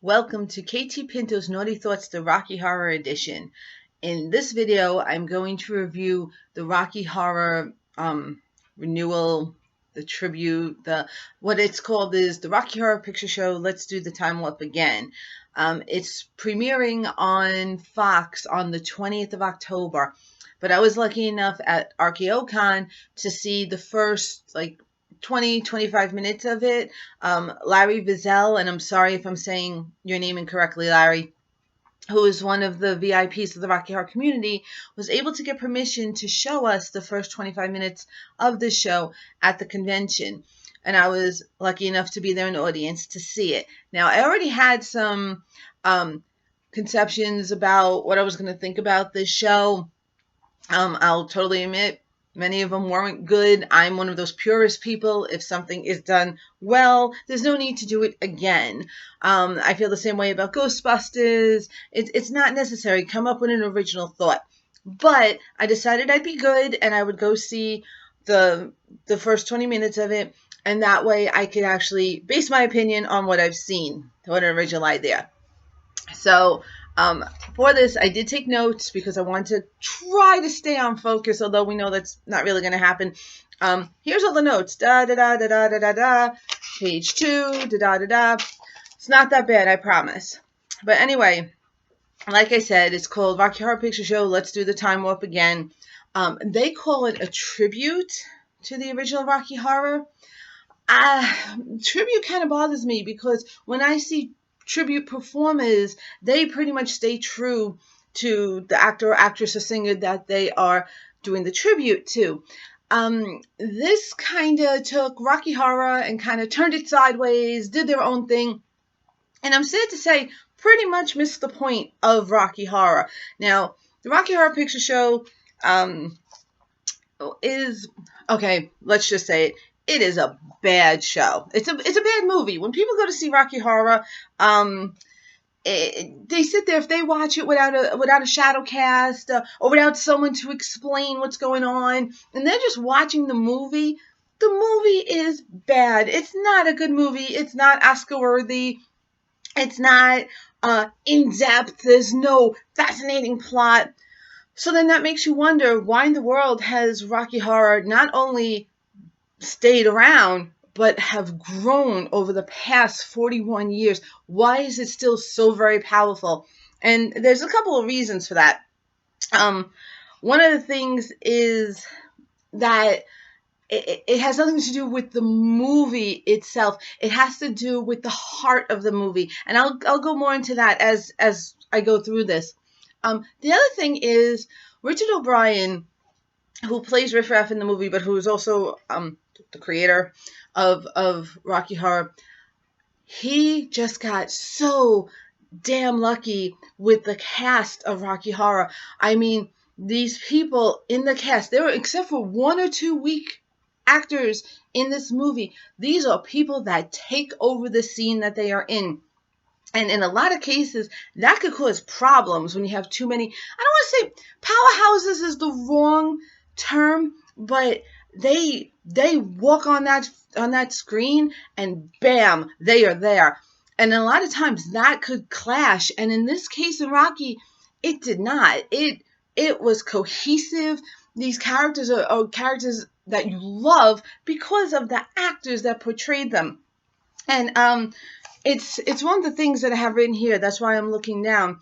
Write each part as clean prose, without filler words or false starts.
Welcome to KT Pinto's Naughty Thoughts, the Rocky Horror Edition. In this video, I'm going to review the Rocky Horror renewal, the tribute, what it's called is the Rocky Horror Picture Show, Let's Do the Time Warp Again. It's premiering on Fox on the 20th of October, but I was lucky enough at RKOCon to see the first, 25 minutes of it. Larry Vizel, and I'm sorry if I'm saying your name incorrectly, Larry, who is one of the VIPs of the Rocky Horror community, was able to get permission to show us the first 25 minutes of the show at the convention. And I was lucky enough to be there in the audience to see it. Now, I already had some conceptions about what I was going to think about this show. I'll totally admit, many of them weren't good. I'm one of those purist people. If something is done well, there's no need to do it again. I feel the same way about Ghostbusters. It's not necessary. Come up with an original thought. But I decided I'd be good and I would go see the first 20 minutes of it. And that way I could actually base my opinion on what I've seen, what an original idea. So for this, I did take notes because I want to try to stay on focus, although we know that's not really going to happen. Here's all the notes. Da da da da da da da da. Page 2. Da da da da. It's not that bad, I promise. But anyway, like I said, it's called Rocky Horror Picture Show, Let's Do the Time Warp Again. They call it a tribute to the original Rocky Horror. Tribute kind of bothers me because when I see tribute performers, they pretty much stay true to the actor or actress or singer that they are doing the tribute to. This kind of took Rocky Horror and kind of turned it sideways, did their own thing, and I'm sad to say pretty much missed the point of Rocky Horror. Now, the Rocky Horror Picture Show is, okay, let's just say it. It is a bad show. It's a bad movie. When people go to see Rocky Horror, they sit there, if they watch it without a shadow cast or without someone to explain what's going on, and they're just watching the movie is bad. It's not a good movie. It's not Oscar worthy. It's not in depth. There's no fascinating plot. So then that makes you wonder, why in the world has Rocky Horror not only stayed around, but have grown over the past 41 years? Why is it still so very powerful? And there's a couple of reasons for that. One of the things is that it has nothing to do with the movie itself. It has to do with the heart of the movie. And I'll go more into that as I go through this. The other thing is Richard O'Brien, who plays Riff Raff in the movie, but who is also the creator of Rocky Horror. He just got so damn lucky with the cast of Rocky Horror. I mean, these people in the cast, there were, except for 1 or 2 weak actors in this movie, these are people that take over the scene that they are in. And in a lot of cases, that could cause problems when you have too many. I don't want to say powerhouses is the wrong term, but they walk on that screen and bam, they are there. And a lot of times that could clash. And in this case in Rocky, it did not. It was cohesive. These characters are characters that you love because of the actors that portrayed them. And it's one of the things that I have written here. That's why I'm looking down.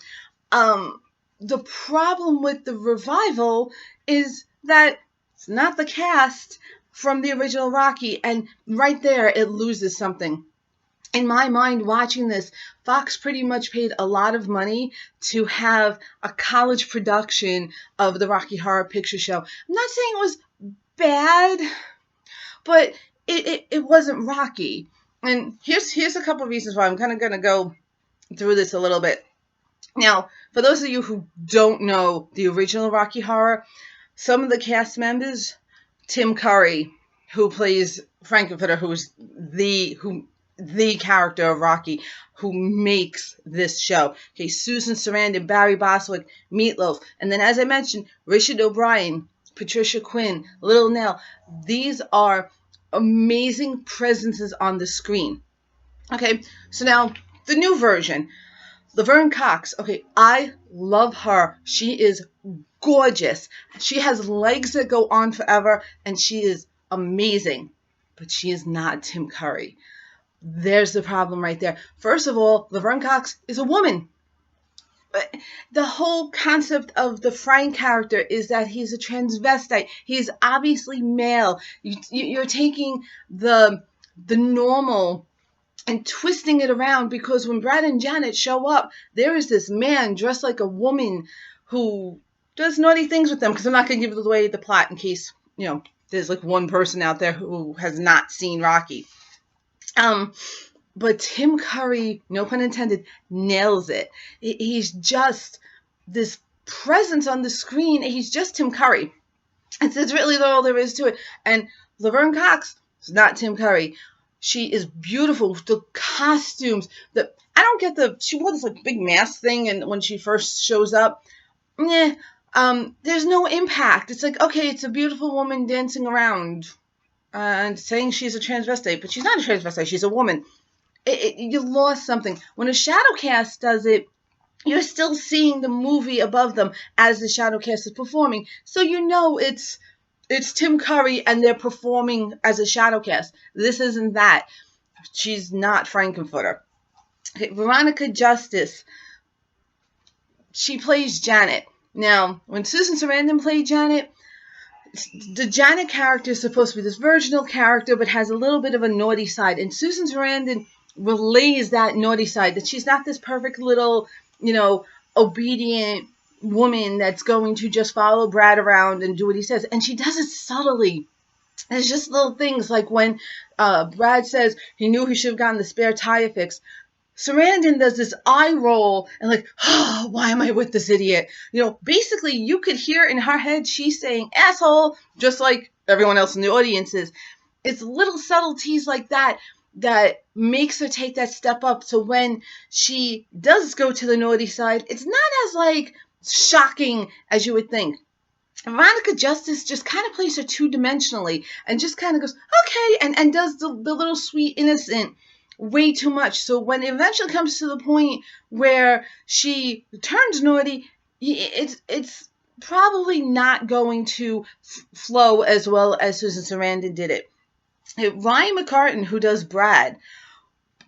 The problem with the revival is that it's not the cast from the original Rocky, and right there it loses something. In my mind, watching this, Fox pretty much paid a lot of money to have a college production of the Rocky Horror Picture Show. I'm not saying it was bad, but it wasn't Rocky. And here's a couple of reasons why. I'm kind of going to go through this a little bit. Now, for those of you who don't know the original Rocky Horror, some of the cast members, Tim Curry, who plays Frankenfurter, who's the character of Rocky, who makes this show. Okay, Susan Sarandon, Barry Bostwick, Meatloaf, and then as I mentioned, Richard O'Brien, Patricia Quinn, Little Nell. These are amazing presences on the screen. Okay, so now the new version, Laverne Cox. Okay, I love her. She is gorgeous. She has legs that go on forever, and she is amazing. But she is not Tim Curry. There's the problem right there. First of all, Laverne Cox is a woman. But the whole concept of the Frank character is that he's a transvestite. He's obviously male. You're taking the normal and twisting it around, because when Brad and Janet show up, there is this man dressed like a woman who does naughty things with them. Because I'm not going to give away the plot in case, there's like one person out there who has not seen Rocky. But Tim Curry, no pun intended, nails it. He's just this presence on the screen. He's just Tim Curry. It's really all there is to it. And Laverne Cox is not Tim Curry. She is beautiful. The costumes. I don't get she wore this like big mask thing, and when she first shows up, there's no impact. It's like, okay, it's a beautiful woman dancing around and saying she's a transvestite, but she's not a transvestite. She's a woman. You lost something. When a shadow cast does it, you're still seeing the movie above them as the shadow cast is performing. So it's Tim Curry and they're performing as a shadow cast. This isn't that. She's not Frankenfurter. Okay, Veronica Justice, she plays Janet. Now, when Susan Sarandon played Janet, the Janet character is supposed to be this virginal character, but has a little bit of a naughty side. And Susan Sarandon relays that naughty side, that she's not this perfect little, obedient woman that's going to just follow Brad around and do what he says. And she does it subtly. There's just little things like when Brad says he knew he should have gotten the spare tire fixed. Sarandon does this eye roll and like, oh, why am I with this idiot? Basically you could hear in her head she's saying asshole, just like everyone else in the audience is. It's little subtleties like that makes her take that step up. So when she does go to the naughty side, it's not as like shocking as you would think. Veronica Justice just kind of plays her two-dimensionally and just kind of goes, okay, and does the little sweet innocent way too much. So when it eventually comes to the point where she turns naughty, it's probably not going to flow as well as Susan Sarandon did it. Ryan McCartan, who does Brad,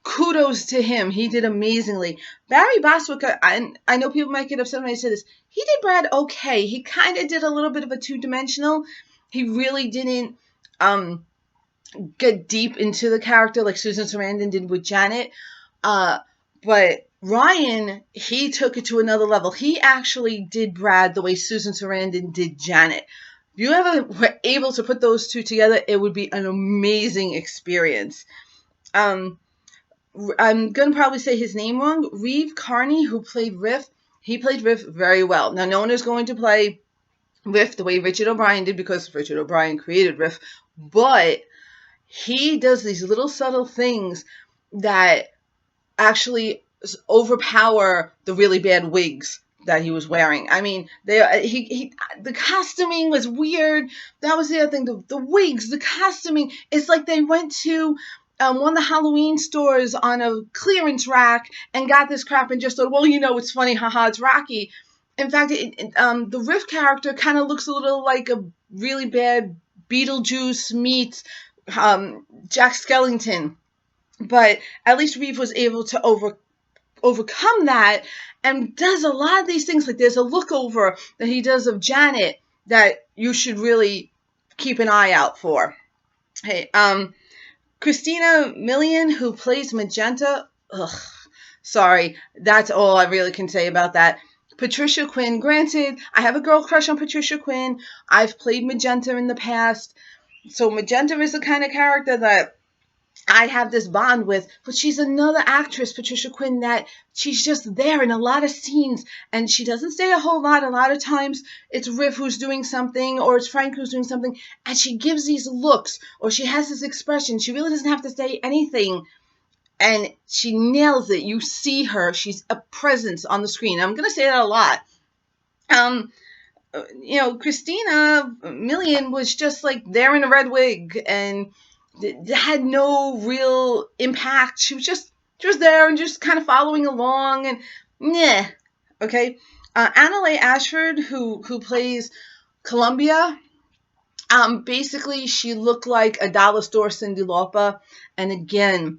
kudos to him. He did amazingly. Barry Bostwick, I know people might get upset when I say this, he did Brad okay. He kind of did a little bit of a two-dimensional. He really didn't get deep into the character like Susan Sarandon did with Janet. But Ryan, he took it to another level. He actually did Brad the way Susan Sarandon did Janet. If you ever were able to put those two together, it would be an amazing experience. I'm going to probably say his name wrong. Reeve Carney, who played Riff, he played Riff very well. Now, no one is going to play Riff the way Richard O'Brien did because Richard O'Brien created Riff, but he does these little subtle things that actually overpower the really bad wigs that he was wearing. I mean, the costuming was weird. That was the other thing. The wigs, the costuming, it's like they went to one of the Halloween stores on a clearance rack and got this crap and just thought, well, it's funny, haha, it's Rocky. In fact, the Riff character kind of looks a little like a really bad Beetlejuice meets Jack Skellington. But at least Reeve was able to overcome that and does a lot of these things. Like there's a look over that he does of Janet that you should really keep an eye out for. Hey, Christina Milian, who plays Magenta, sorry, that's all I really can say about that. Patricia Quinn, granted, I have a girl crush on Patricia Quinn. I've played Magenta in the past. So Magenta is the kind of character that I have this bond with, but she's another actress, Patricia Quinn, that she's just there in a lot of scenes, and she doesn't say a whole lot. A lot of times it's Riff who's doing something, or it's Frank who's doing something, and she gives these looks, or she has this expression. She really doesn't have to say anything, and she nails it. You see her. She's a presence on the screen. I'm going to say that a lot. Christina Milian was just like there in a red wig, and had no real impact. She was just She was there and just kind of following along, and yeah, okay. Annalay Ashford, who plays Columbia, basically she looked like a dollar store Cyndi Lauper, and again,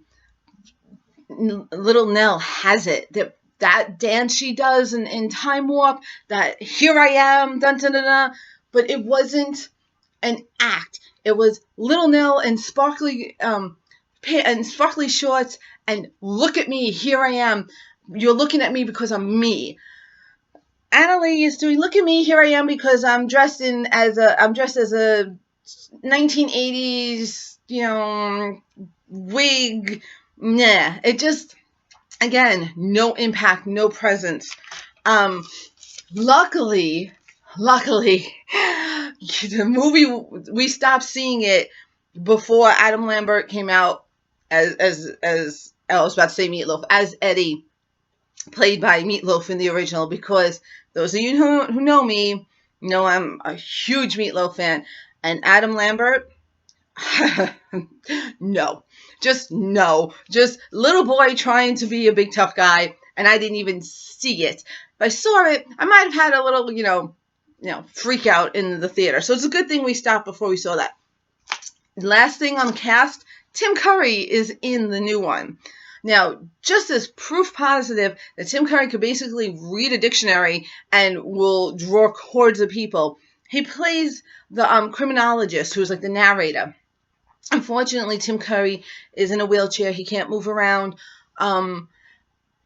Little Nell has it. That dance she does in Time Warp, that here I am, dun dun dun dun, but it wasn't an act. It was Little Nell and sparkly shorts, and look at me, here I am. You're looking at me because I'm me. Annalay is doing look at me, here I am because I'm dressed as a 1980s, wig. Nah, it just, again, no impact, no presence. Um, luckily, the movie, we stopped seeing it before Adam Lambert came out as I was about to say Meatloaf, as Eddie, played by Meatloaf in the original, because those of you who know me know I'm a huge Meatloaf fan, and Adam Lambert, no, just little boy trying to be a big tough guy, and I didn't even see it. If I saw it, I might have had a little, freak out in the theater. So it's a good thing we stopped before we saw that. Last thing on the cast, Tim Curry is in the new one. Now, just as proof positive that Tim Curry could basically read a dictionary and will draw hordes of people, he plays the criminologist who's like the narrator. Unfortunately, Tim Curry is in a wheelchair. He can't move around. And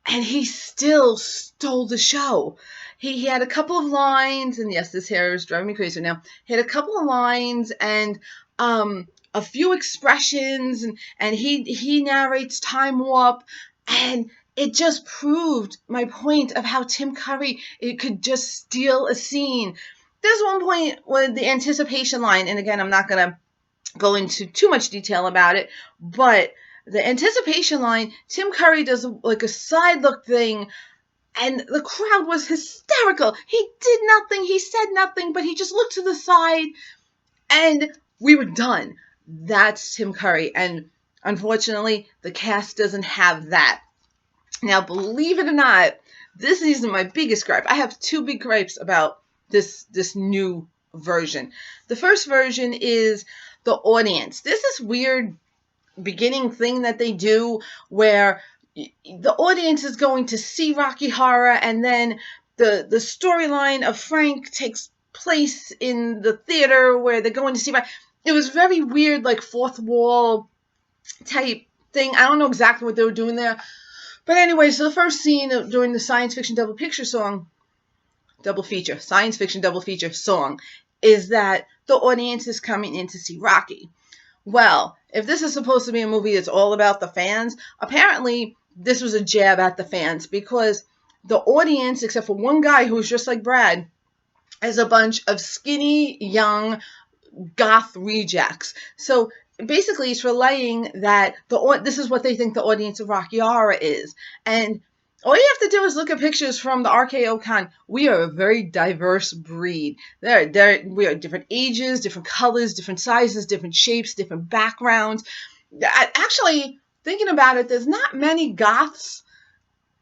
he still stole the show. He had a couple of lines, and yes, this hair is driving me crazy now. He had a couple of lines and a few expressions, and he narrates Time Warp, and it just proved my point of how Tim Curry, it could just steal a scene. There's one point with the anticipation line, and again, I'm not going to go into too much detail about it, but the anticipation line, Tim Curry does like a side look thing, and the crowd was hysterical. He did nothing, he said nothing, but he just looked to the side, and we were done. That's Tim Curry, and unfortunately, the cast doesn't have that. Now, believe it or not, this isn't my biggest gripe. I have two big gripes about this new version. The first version is the audience. There's this weird beginning thing that they do where the audience is going to see Rocky Horror, and then the storyline of Frank takes place in the theater where they're going to see Rocky. It was very weird, like fourth wall type thing. I don't know exactly what they were doing there. But anyway, so the first scene during the science fiction double feature song is that the audience is coming in to see Rocky. Well, if this is supposed to be a movie that's all about the fans, apparently this was a jab at the fans, because the audience, except for one guy who's just like Brad, is a bunch of skinny, young, goth rejects. So basically it's relaying that this is what they think the audience of Rocky Horror is. And all you have to do is look at pictures from the RKO Con. We are a very diverse breed. We are different ages, different colors, different sizes, different shapes, different backgrounds. Actually, thinking about it, there's not many goths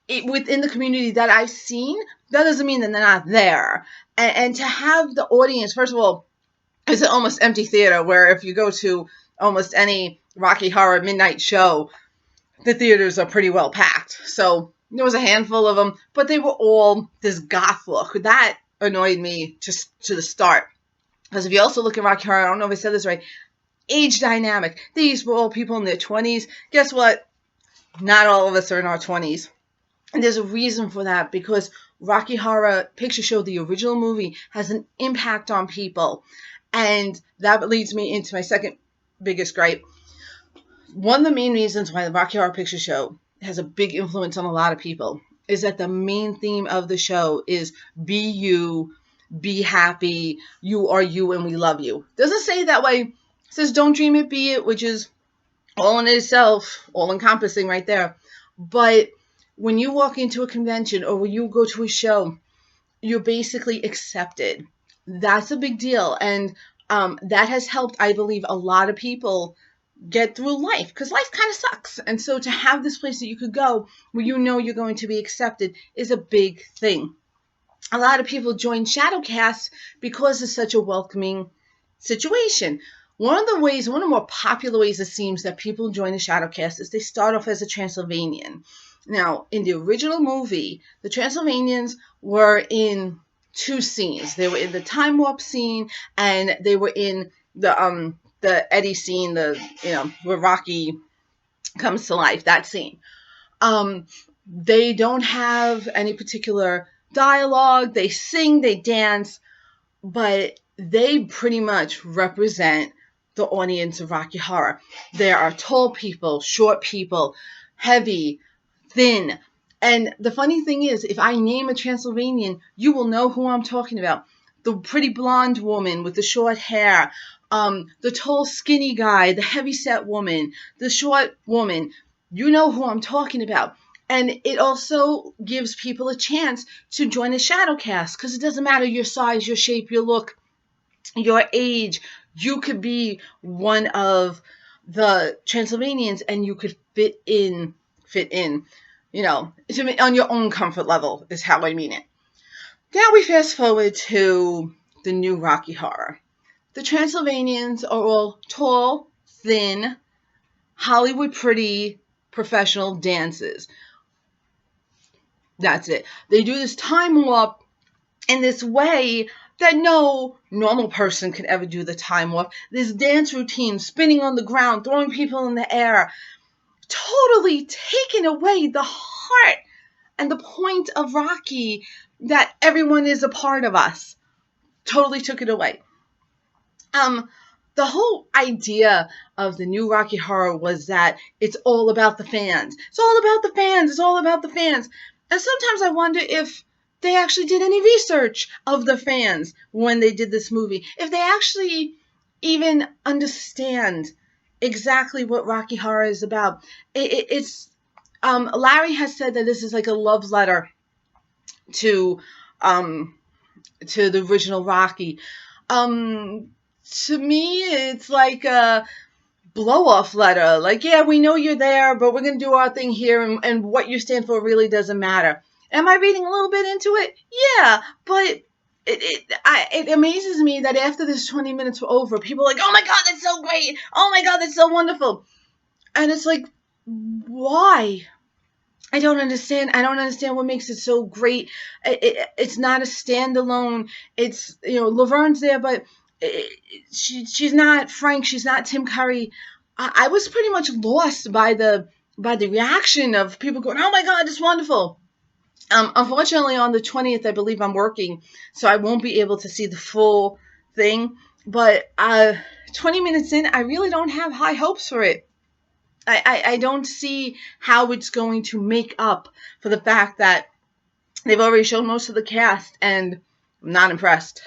within the community that I've seen. That doesn't mean that they're not there. And to have the audience, first of all, it's an almost empty theater, where if you go to almost any Rocky Horror midnight show, the theaters are pretty well packed. So there was a handful of them, but they were all this goth look. That annoyed me just to the start. Because if you also look at Rocky Horror, I don't know if I said this right, age dynamic. These were all people in their 20s. Guess what? Not all of us are in our 20s. And there's a reason for that, because Rocky Horror Picture Show, the original movie, has an impact on people. And that leads me into my second biggest gripe. One of the main reasons why the Rocky Horror Picture Show has a big influence on a lot of people is that the main theme of the show is be you, be happy, you are you, and we love you. Doesn't say that way. It says don't dream it, be it, which is all in itself, all encompassing right there. But when you walk into a convention or when you go to a show, you're basically accepted. That's a big deal. And that has helped, I believe, a lot of people get through life, because life kind of sucks. And so to have this place that you could go where you know you're going to be accepted is a big thing. A lot of people join Shadowcast because it's such a welcoming situation. One of the more popular ways it seems that people join the Shadowcast is they start off as a Transylvanian. Now, in the original movie, the Transylvanians were in two scenes. They were in the time warp scene, and they were in the Eddie scene, where Rocky comes to life, that scene. They don't have any particular dialogue. They sing, they dance, but they pretty much represent the audience of Rocky Horror. There are tall people, short people, heavy, thin. And the funny thing is, if I name a Transylvanian, you will know who I'm talking about. The pretty blonde woman with the short hair, the tall skinny guy, the heavy-set woman, the short woman. You know who I'm talking about. And it also gives people a chance to join a Shadowcast, because it doesn't matter your size, your shape, your look, your age. You could be one of the Transylvanians, and you could fit in, on your own comfort level is how I mean it. Now we fast forward to the new Rocky Horror. The Transylvanians are all tall, thin, Hollywood pretty, professional dancers. That's it. They do this time warp in this way that no normal person could ever do the time warp. This dance routine, spinning on the ground, throwing people in the air, totally taking away the heart and the point of Rocky, that everyone is a part of us. Totally took it away. The whole idea of the new Rocky Horror was that it's all about the fans. It's all about the fans. It's all about the fans. And sometimes I wonder if they actually did any research of the fans when they did this movie. If they actually even understand exactly what Rocky Horror is about. Larry has said that this is like a love letter to the original Rocky. To me, it's like a blow-off letter. Like, yeah, we know you're there, but we're going to do our thing here, and what you stand for really doesn't matter. Am I reading a little bit into it? Yeah, but it amazes me that after this 20 minutes were over, people are like, oh my God, that's so great. Oh my God, that's so wonderful. And it's like, why? I don't understand. I don't understand what makes it so great. It's not a standalone. It's, Laverne's there, but she's not Frank. She's not Tim Curry. I was pretty much lost by the reaction of people going, "Oh my God, it's wonderful." Unfortunately, on the 20th, I believe I'm working, so I won't be able to see the full thing. But 20 minutes in, I really don't have high hopes for it. I don't see how it's going to make up for the fact that they've already shown most of the cast, and I'm not impressed.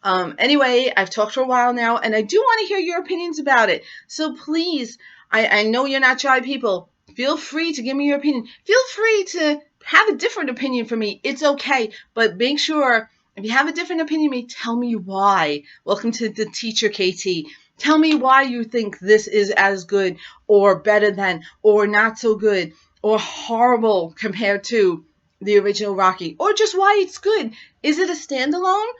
Anyway, I've talked for a while now, and I do want to hear your opinions about it. So please, I know you're not shy people. Feel free to give me your opinion. Feel free to have a different opinion from me. It's okay, but make sure if you have a different opinion from me, tell me why. Welcome to the Teacher KT. Tell me why you think this is as good or better than or not so good or horrible compared to the original Rocky, or just why it's good. Is it a standalone?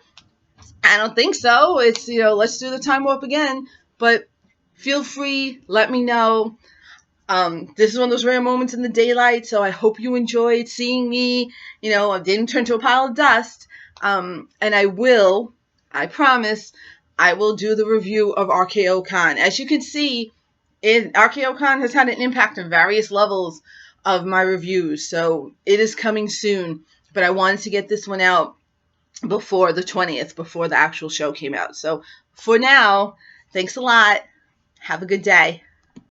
I don't think so. It's, let's do the time warp again. But feel free, let me know. This is one of those rare moments in the daylight, so I hope you enjoyed seeing me. I didn't turn to a pile of dust. And I promise, I will do the review of RKO Khan. As you can see, RKO Khan has had an impact on various levels of my reviews, so it is coming soon. But I wanted to get this one out before the 20th, before the actual show came out. So for now, thanks a lot. Have a good day.